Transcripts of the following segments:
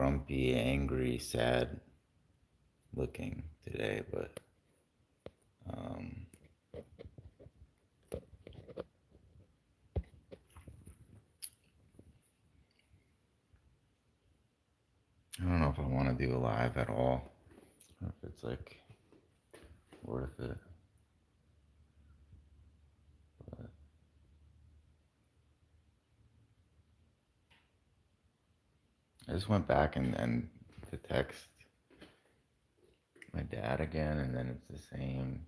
grumpy, angry, sad looking today, but um, I don't know if I want to do a live at all, or if it's like worth it. But I just went back and to text my dad again, and then it's the same.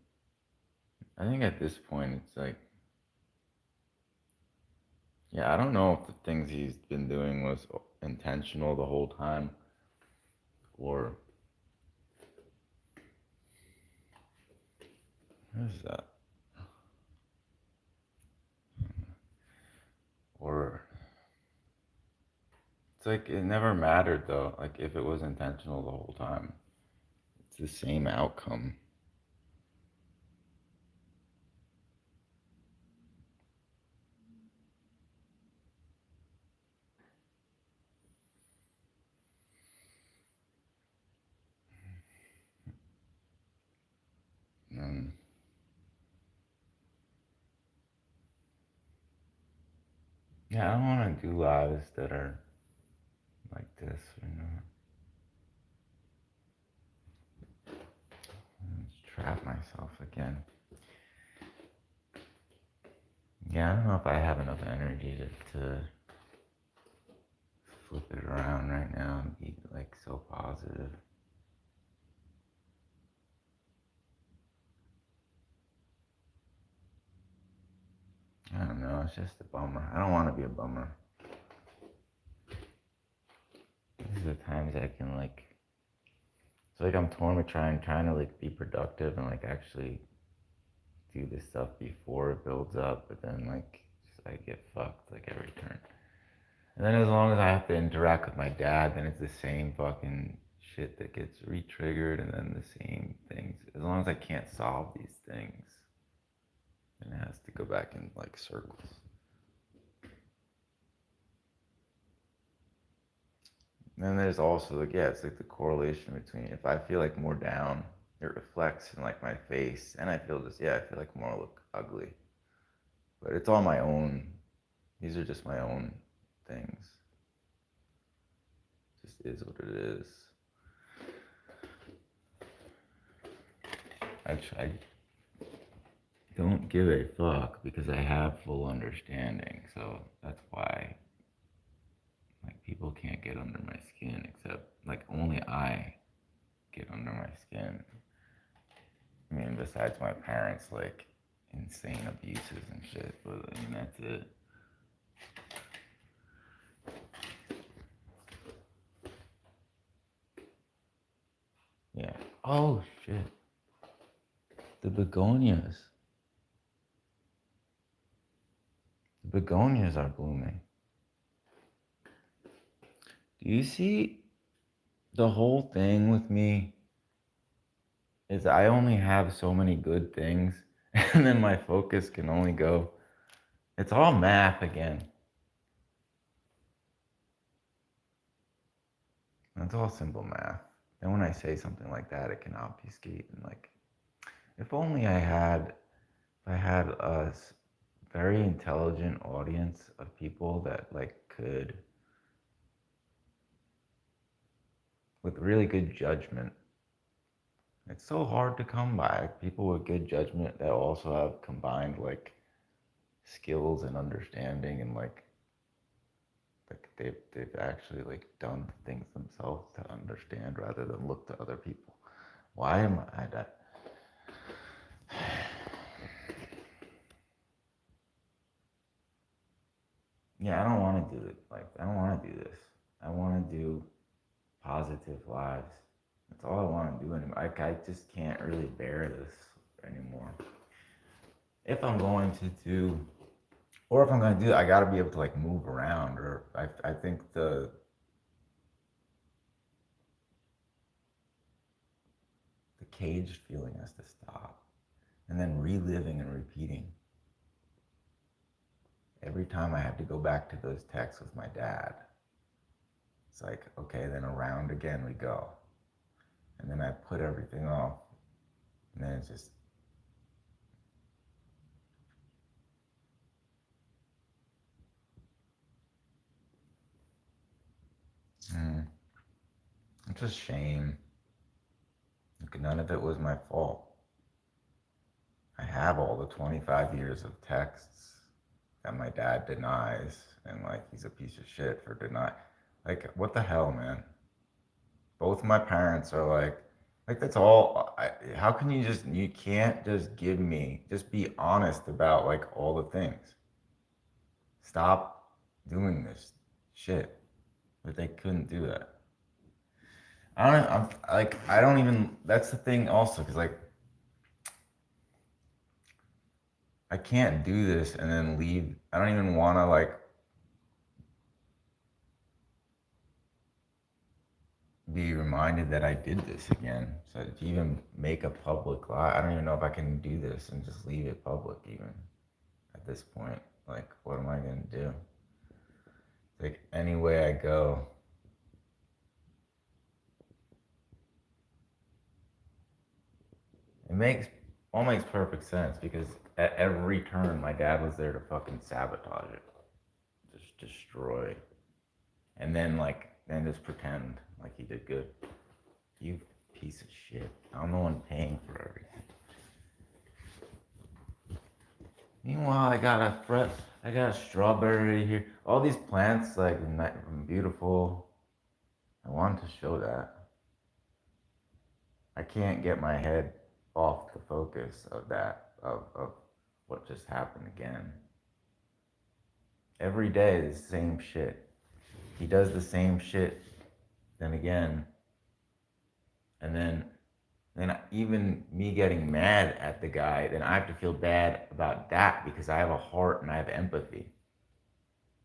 I think at this point, it's like, yeah, I don't know if the things he's been doing was intentional the whole time, or what is that? Or it's like it never mattered though. Like if it was intentional the whole time, it's the same outcome. And yeah, I don't want to do lives that are like this. Just trap myself again. Yeah, I don't know if I have enough energy to flip it around right now and be like so positive. I don't know. It's just a bummer. I don't want to be a bummer. These are the times I can like. It's like I'm torn with trying to like be productive and like actually do this stuff before it builds up, but then like I get fucked like every turn. And then as long as I have to interact with my dad, then it's the same fucking shit that gets re-triggered, and then the same things. As long as I can't solve these things, then it has to go back in like circles. And then there's also like, yeah, it's like the correlation between if I feel like more down, it reflects in like my face, and I feel just, yeah, I feel like more look ugly. But it's all my own. These are just my own things. It just is what it is. I don't give a fuck because I have full understanding. So that's why like people can't get under my skin, except like only I get under my skin. I mean, besides my parents like insane abuses and shit, but I mean that's it. Yeah. Oh shit. The begonias. The begonias are blooming. Do you see the whole thing with me is I only have so many good things and then my focus can only go. It's all math again. It's all simple math. And when I say something like that, it can obfuscate and like if only I had a very intelligent audience of people that like could with really good judgment. It's so hard to come by people with good judgment that also have combined like skills and understanding and like they've actually like done things themselves to understand rather than look to other people. Why am I that? Yeah, I don't want to do it. Like I don't want to do this. I want to do positive lives. That's all I want to do anymore. I just can't really bear this anymore. If I'm going to do, or if I'm going to do, I got to be able to like move around. Or I think the caged feeling has to stop, and then reliving and repeating every time I have to go back to those texts with my dad. It's like, okay, then around again we go. And then I put everything off. And then it's just, it's a shame. None of it was my fault. I have all the 25 years of texts that my dad denies, and like he's a piece of shit for deny. Like, what the hell, man? Both my parents are like that's all. How can you can't just give me, just be honest about like all the things. Stop doing this shit. But they couldn't do that. I don't. I'm like I don't even. That's the thing also, because like I can't do this and then leave. I don't even want to like be reminded that I did this again. So to even make a public lie, I don't even know if I can do this and just leave it public even at this point. Like, what am I gonna do? Like, any way I go, it makes perfect sense because at every turn, my dad was there to fucking sabotage it, just destroy, and then just pretend like he did good. You piece of shit. I'm the one paying for everything. Meanwhile, I got a strawberry here. All these plants, like, beautiful. I wanted to show that. I can't get my head off the focus of that, of what just happened again. Every day is the same shit. He does the same shit, then again, and then even me getting mad at the guy, then I have to feel bad about that because I have a heart and I have empathy.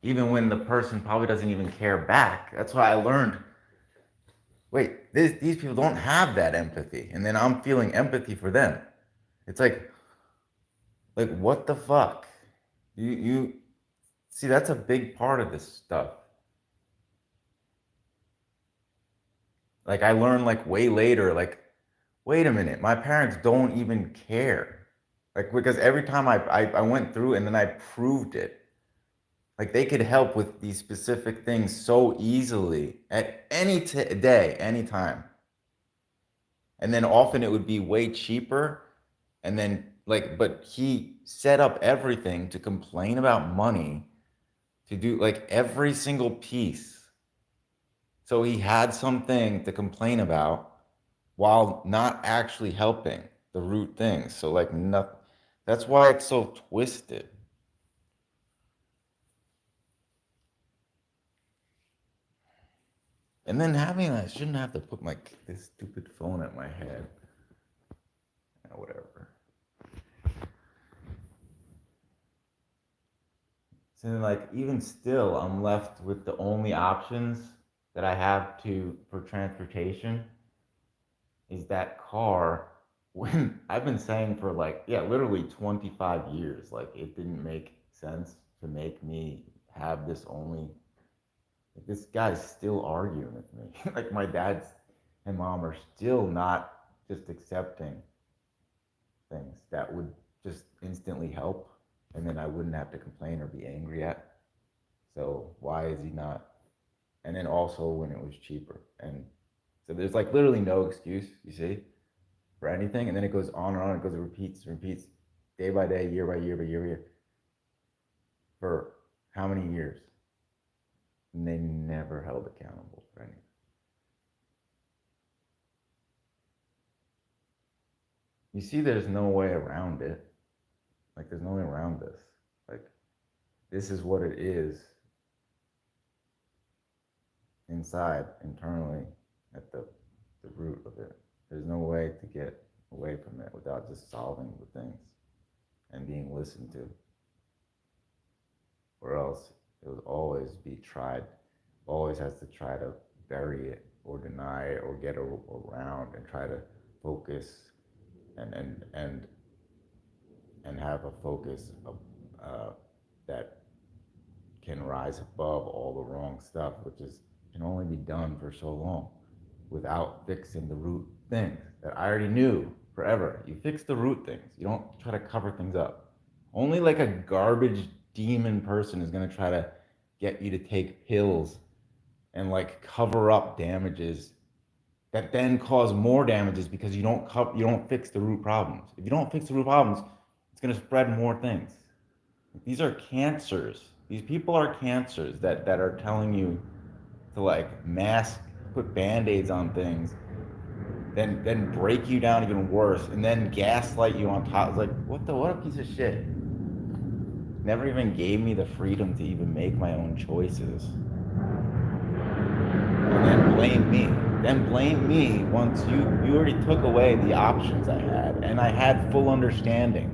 Even when the person probably doesn't even care back. That's why I learned, wait, these people don't have that empathy. And then I'm feeling empathy for them. It's like what the fuck? You see, that's a big part of this stuff. Like I learned like way later, like, wait a minute, my parents don't even care. Like because every time I went through and then I proved it. Like they could help with these specific things so easily at any day, any time. And then often it would be way cheaper. And then like, but he set up everything to complain about money to do like every single piece. So he had something to complain about while not actually helping the root things. So like nothing. That's why it's so twisted. And then I shouldn't have to put this stupid phone at my head. Whatever. So then, like even still, I'm left with the only options that I have to for transportation is that car. When I've been saying for like yeah, literally 25 years, like it didn't make sense to make me have this only. Like, this guy's still arguing with me. Like my dad and mom are still not just accepting things that would just instantly help and then I wouldn't have to complain or be angry at. So why is he not? And then also when it was cheaper. And so there's like literally no excuse, you see, for anything. And then it goes on and on. It goes, it repeats day by day, year by year by year by year. For how many years? And they never held accountable for anything. You see, there's no way around it. Like, there's no way around this. Like, this is what it is inside, internally, at the root of it. There's no way to get away from it without just solving the things and being listened to. Or else it will always be tried, always has to try to bury it or deny it or get around and try to focus and and and and have a focus of, that can rise above all the wrong stuff, which is can only be done for so long without fixing the root things that I already knew forever. You fix the root things. You don't try to cover things up. Only like a garbage demon person is going to try to get you to take pills and like cover up damages that then cause more damages because you don't fix the root problems. If you don't fix the root problems, it's going to spread more things. These are cancers. These people are cancers that are telling you to like mask, put band-aids on things, then break you down even worse, and then gaslight you on top. It's like, what a piece of shit. Never even gave me the freedom to even make my own choices. And then blame me. Then blame me once you already took away the options I had, and I had full understanding.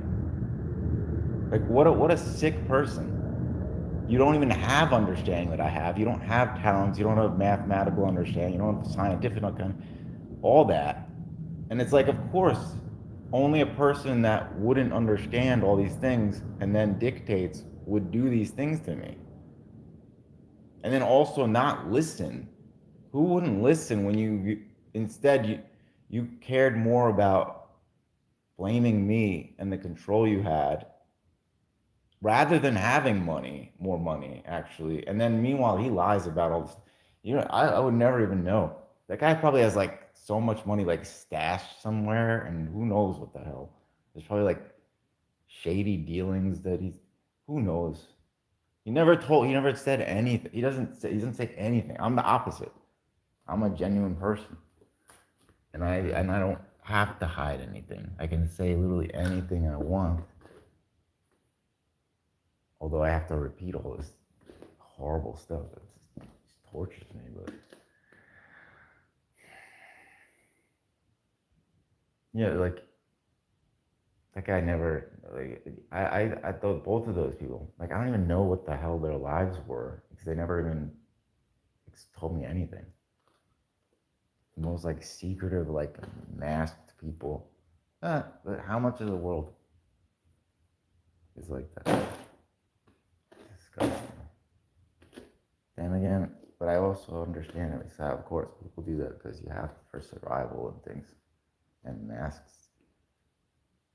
Like what a sick person. You don't even have understanding that I have. You don't have talents. You don't have mathematical understanding. You don't have scientific understanding. All that. And it's like, of course, only a person that wouldn't understand all these things and then dictates would do these things to me. And then also not listen. Who wouldn't listen when you cared more about blaming me and the control you had rather than having more money, actually. And then meanwhile, he lies about all this. I would never even know. That guy probably has like so much money like stashed somewhere, and who knows what the hell. There's probably like shady dealings that who knows. He never said anything. He doesn't say anything. I'm the opposite. I'm a genuine person. And I don't have to hide anything. I can say literally anything I want. Although I have to repeat all this horrible stuff that tortures me, but yeah, like that guy never like I thought both of those people, like I don't even know what the hell their lives were because they never even told me anything. The most like secretive, like masked people. But how much of the world is like that? Disgusting. Then again, but I also understand it. So of course, people do that because you have to for survival and things, and masks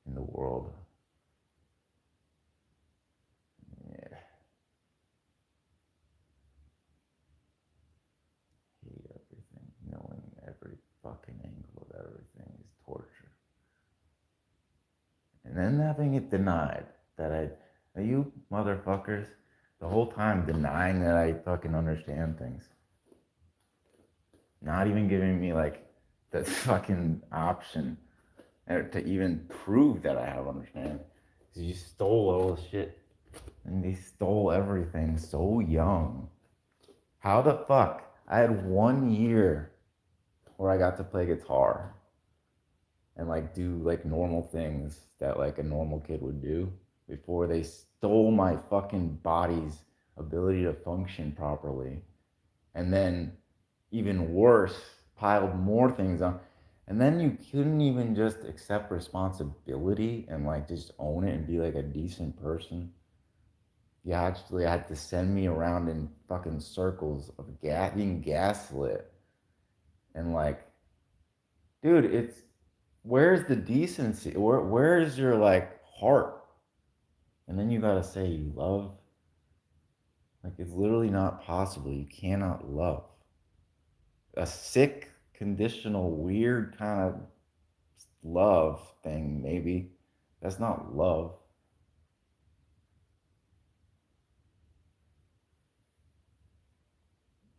in the world. Yeah, hate everything. Knowing every fucking angle of everything is torture, and then having it denied that you motherfuckers, the whole time denying that I fucking understand things. Not even giving me like the fucking option to even prove that I have understanding. You stole all the shit. And they stole everything so young. How the fuck? I had 1 year where I got to play guitar and like do like normal things that like a normal kid would do before they stole my fucking body's ability to function properly. And then even worse, piled more things on. And then you couldn't even just accept responsibility and like just own it and be like a decent person. You actually had to send me around in fucking circles of being gaslit. And like, dude, where's the decency? Where's your like heart? And then you gotta say you love. Like, it's literally not possible. You cannot love. A sick, conditional, weird kind of love thing, maybe. That's not love.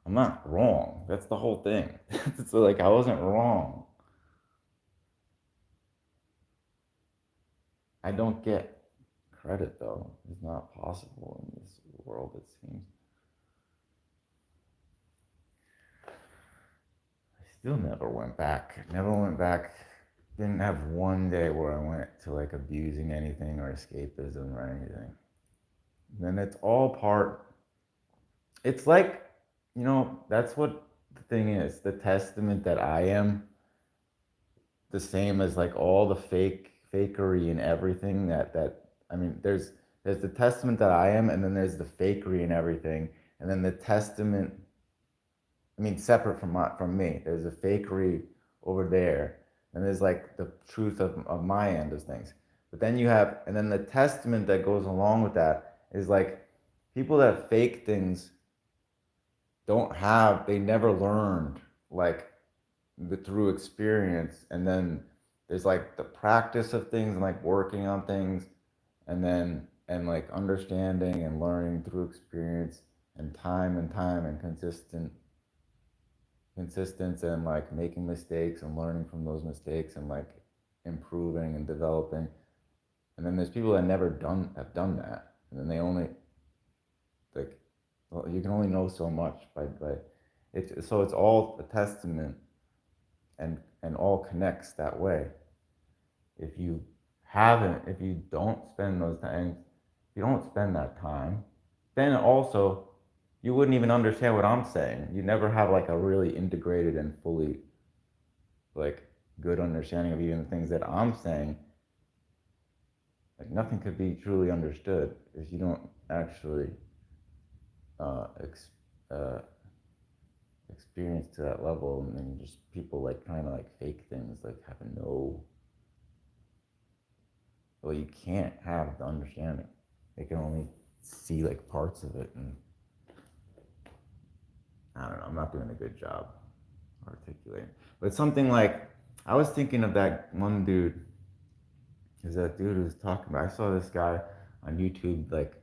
I'm not wrong. That's the whole thing. So, like, I wasn't wrong. I don't get credit, though. It's not possible in this world, it seems. I still never went back. Never went back. Didn't have one day where I went to like abusing anything or escapism or anything. And it's all part. It's like, that's what the thing is. The testament that I am the same as like all the fakery and everything that I mean, there's the testament that I am, and then there's the fakery and everything, and then the testament I mean, separate from me. There's a fakery over there, and there's like the truth of my end of things. But then you have, and then the testament that goes along with that is like people that fake things they never learned like through experience, and then there's like the practice of things and like working on things, and like understanding and learning through experience and time and consistent and like making mistakes and learning from those mistakes and like improving and developing. And then there's people that never done that, and then they only like, well, you can only know so much by it's, so it's all a testament, and all connects that way. If you if you don't spend those time, if you don't spend that time, then also you wouldn't even understand what I'm saying. You never have like a really integrated and fully like good understanding of even the things that I'm saying. Like nothing could be truly understood if you don't actually uh, ex- uh, experience to that level, and then just people like trying to like fake things, like have no, well, you can't have the understanding. They can only see like parts of it, and I don't know. I'm not doing a good job articulating, but something like I was thinking of that one dude, is that dude who was talking about. I saw this guy on YouTube like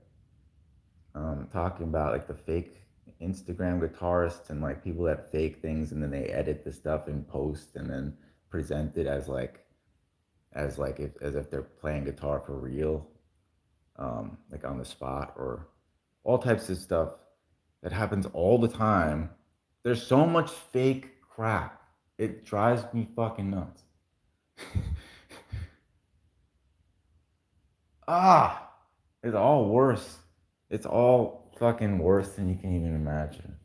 talking about like the fake Instagram guitarists and like people that fake things and then they edit the stuff in post and then present it as like if as if they're playing guitar for real, like on the spot, or all types of stuff that happens all the time. There's so much fake crap. It drives me fucking nuts. Ah, it's all worse. It's all fucking worse than you can even imagine.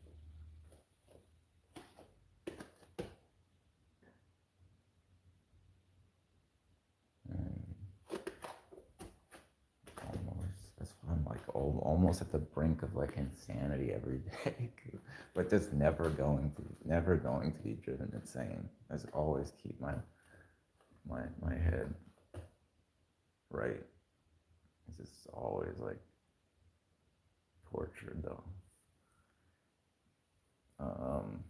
Almost. That's why I'm like almost at the brink of like insanity every day, but just never going to be driven insane. I just always keep my head right. It's just always like tortured though. Um,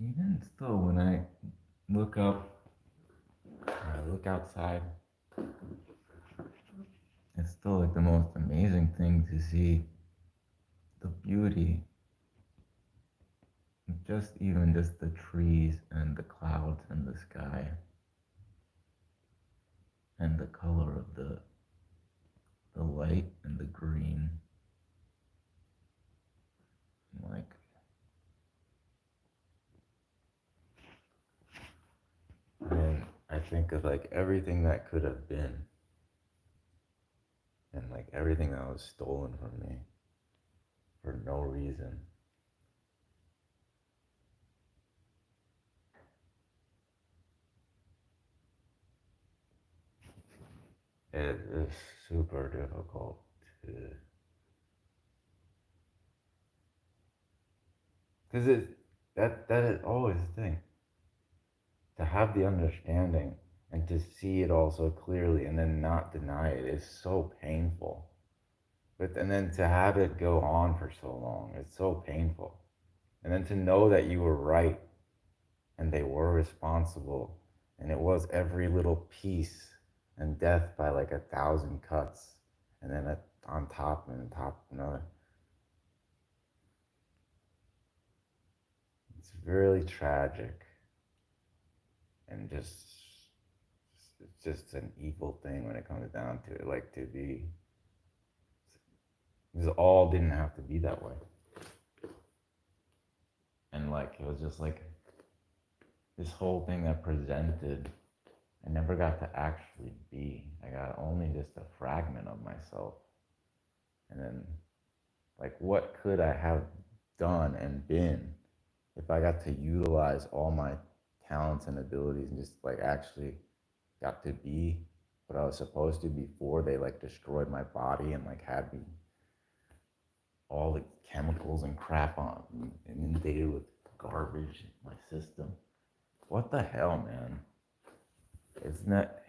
Even still, when I look up, or I look outside, it's still like the most amazing thing to see the beauty, just even just the trees and the clouds and the sky and the color of the light and the green. Like, and I think of like everything that could have been, and like everything that was stolen from me for no reason. It is super difficult to, because that is always the thing, to have the understanding and to see it all so clearly and then not deny it is so painful. But and then to have it go on for so long, it's so painful. And then to know that you were right and they were responsible, and it was every little piece, and death by like 1,000 cuts, and then on top and on top another. It's really tragic, and just it's just an evil thing when it comes down to it. Like to be, because all didn't have to be that way. And like it was just like this whole thing that presented, I never got to actually be. I got only just a fragment of myself. And then like what could I have done and been if I got to utilize all my talents and abilities and just like actually got to be what I was supposed to before they like destroyed my body and like had me all the chemicals and crap on inundated with garbage in my system. What the hell, man? Isn't that?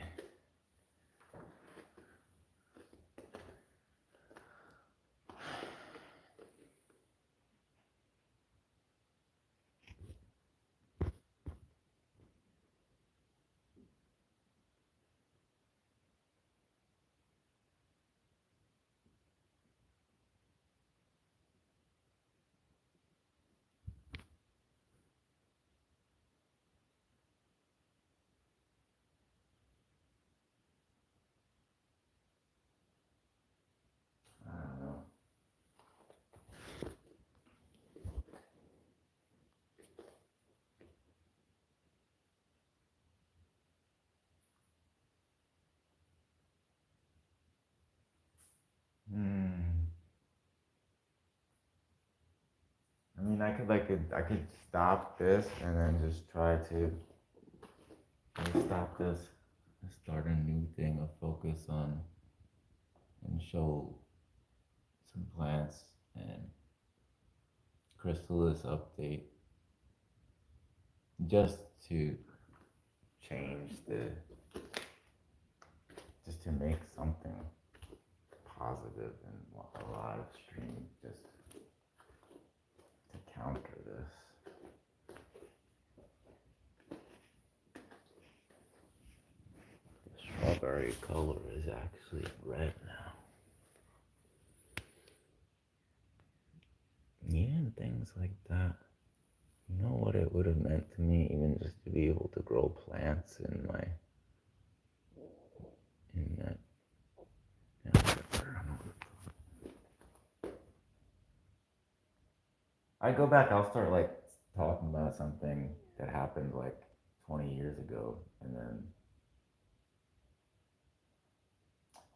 I don't know. Hmm. I mean, I could stop this and then just try to stop this and start a new thing of focus on and show some plants and chrysalis update just to change the just to make something positive and a live stream just to counter this. The strawberry color is actually red now. Even things like that. You know what it would have meant to me, even just to be able to grow plants in my in that. I go back. I'll start like talking about something that happened like 20 years ago, and then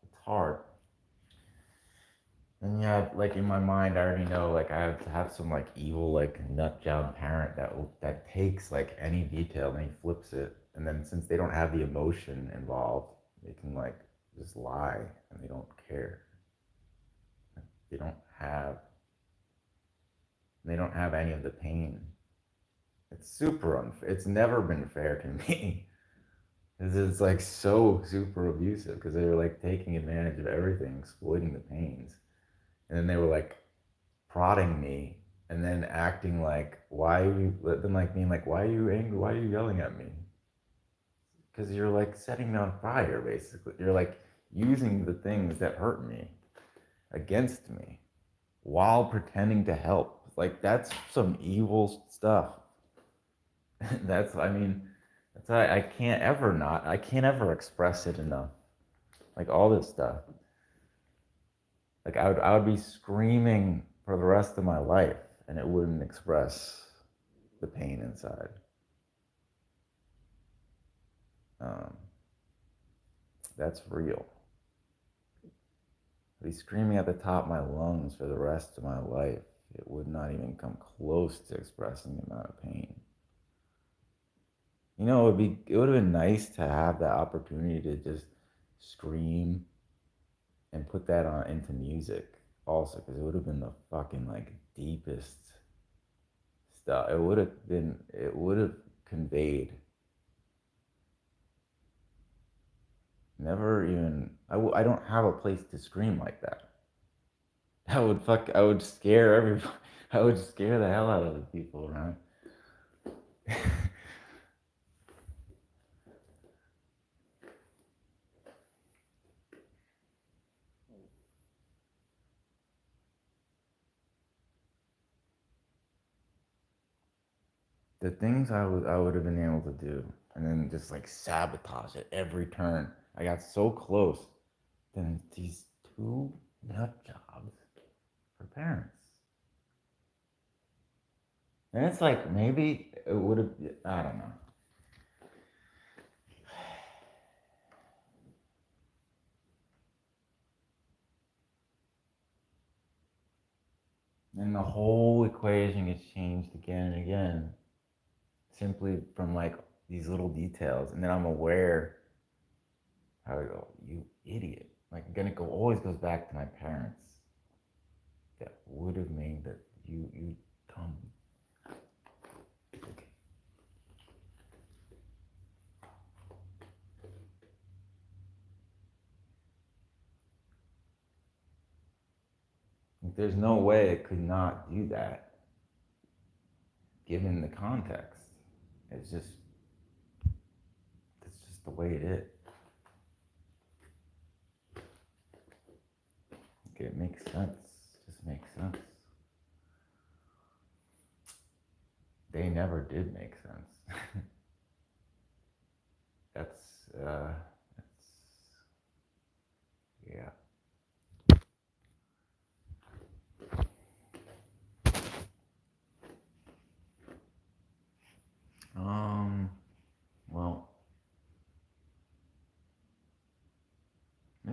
it's hard. And yeah, like in my mind, I already know like I have to have some like evil like nut job parent that takes like any detail and he flips it, and then since they don't have the emotion involved, they can like just lie and they don't care. They don't have they don't have any of the pain. It's super unfair. It's never been fair to me. It's like so super abusive because they were like taking advantage of everything, exploiting the pains, and then they were like prodding me and then acting like why are you then like being like why are you angry, why are you yelling at me, because you're like setting me on fire basically, you're like using the things that hurt me against me while pretending to help. Like that's some evil stuff. That's I mean that's why I can't ever express it enough, like all this stuff. Like I would be screaming for the rest of my life and it wouldn't express the pain inside. Um, that's real. I'd be screaming at the top of my lungs for the rest of my life. It would not even come close to expressing the amount of pain. You know, it would have been nice to have that opportunity to just scream and put that on into music also, because it would have been the fucking like deepest stuff. It would have conveyed. Never even I don't have a place to scream like that. I would scare everybody. I would scare the hell out of the people around. The things I would have been able to do, and then just like sabotage at every turn. I got so close. Then these two nut jobs for parents. And it's like maybe it would have. I don't know. And the whole equation gets changed again and again, simply from like these little details. And then I'm aware how I go, you idiot. Like again, it always goes back to my parents. That would have made that you dumb. Okay. Like, there's no way it could not do that, given the context. It's just it's just the way it is. Okay, it makes sense. It just makes sense. They never did make sense. That's yeah. Um. Well,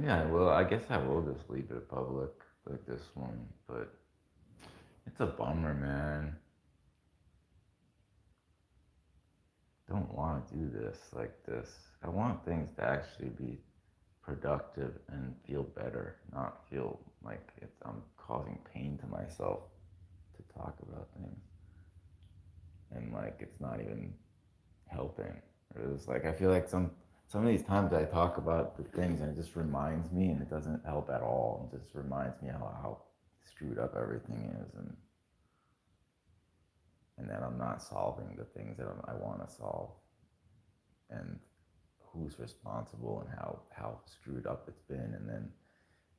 yeah. Well, I guess I will just leave it public like this one, but it's a bummer, man. Don't want to do this like this. I want things to actually be productive and feel better, not feel like I'm causing pain to myself to talk about things, and like it's not even helping. It was like I feel like some of these times I talk about the things and it just reminds me, and it doesn't help at all. It just reminds me how screwed up everything is, and that I'm not solving the things that I want to solve, and who's responsible and how screwed up it's been, and then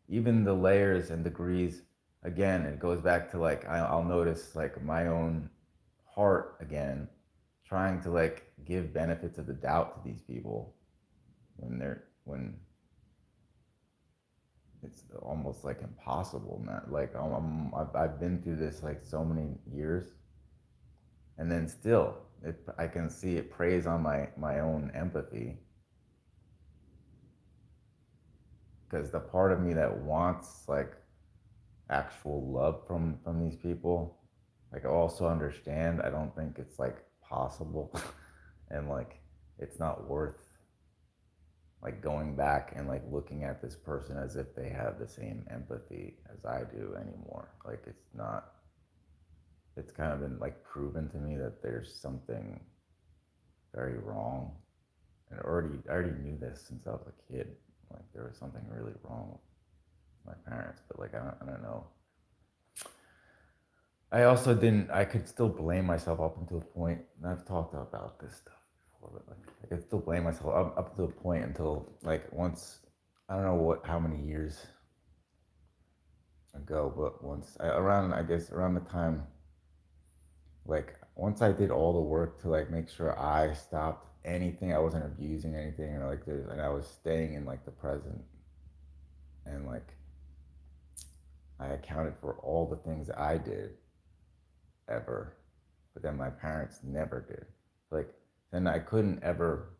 even the layers and degrees. Again, it goes back to like I'll notice like my own heart again, trying to like give benefits of the doubt to these people when it's almost like impossible. Not like I've been through this like so many years, and then still I can see it preys on my own empathy, because the part of me that wants like actual love from these people, like I also understand I don't think it's like possible, and like it's not worth like going back and like looking at this person as if they have the same empathy as I do anymore. Like it's not. It's kind of been like proven to me that there's something very wrong, and I already knew this since I was a kid. Like there was something really wrong with my parents, but like I don't know. I also didn't. I could still blame myself up until a point, and I've talked about this stuff before, but like I could still blame myself up to a point until like once I don't know how many years ago, but around I guess around the time like once I did all the work to like make sure I stopped anything, I wasn't abusing anything, or like this, and I was staying in like the present, and like I accounted for all the things I did ever, but then my parents never did. Like then I couldn't ever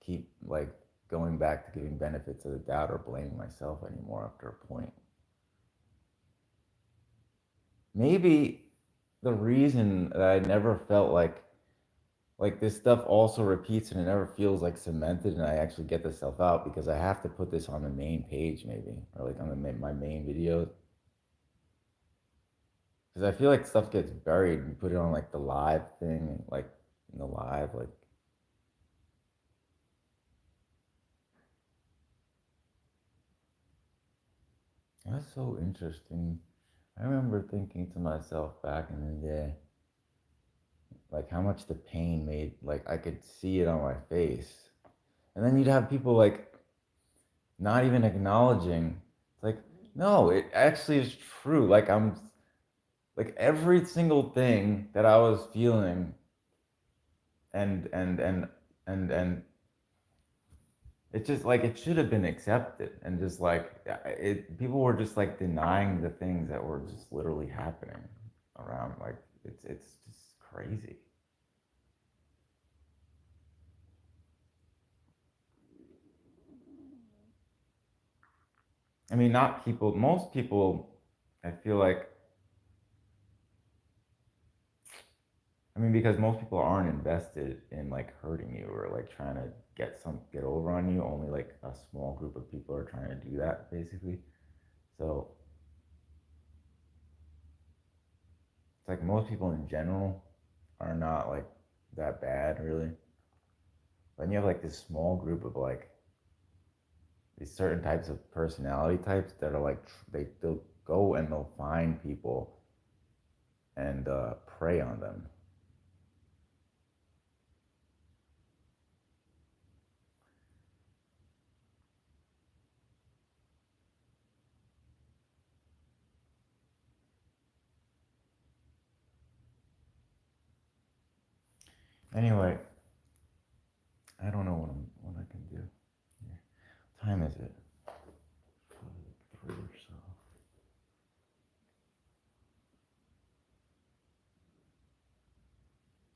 keep like going back to giving benefits of the doubt or blaming myself anymore after a point. Maybe the reason that I never felt like this stuff also repeats and it never feels like cemented, and I actually get this stuff out because I have to put this on the main page maybe, or like on my main videos, because I feel like stuff gets buried and you put it on like the live thing, like in the live, like that's so interesting. I remember thinking to myself back in the day, like how much the pain made, like I could see it on my face, and then you'd have people like not even acknowledging. It's like, no, it actually is true. Like like every single thing that I was feeling, and and and and it's just like it should have been accepted, and just like people were just like denying the things that were just literally happening around. Like it's just crazy. I mean, not people, most people, I feel like, I mean, because most people aren't invested in like hurting you or like trying to get over on you. Only like a small group of people are trying to do that, basically. So it's like most people in general are not like that bad, really. Then you have like this small group of like these certain types of personality types that are like they'll go and they'll find people and prey on them. Anyway, I don't know what I can do. Here. What time is it? 3 or so.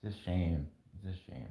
It's a shame. It's a shame.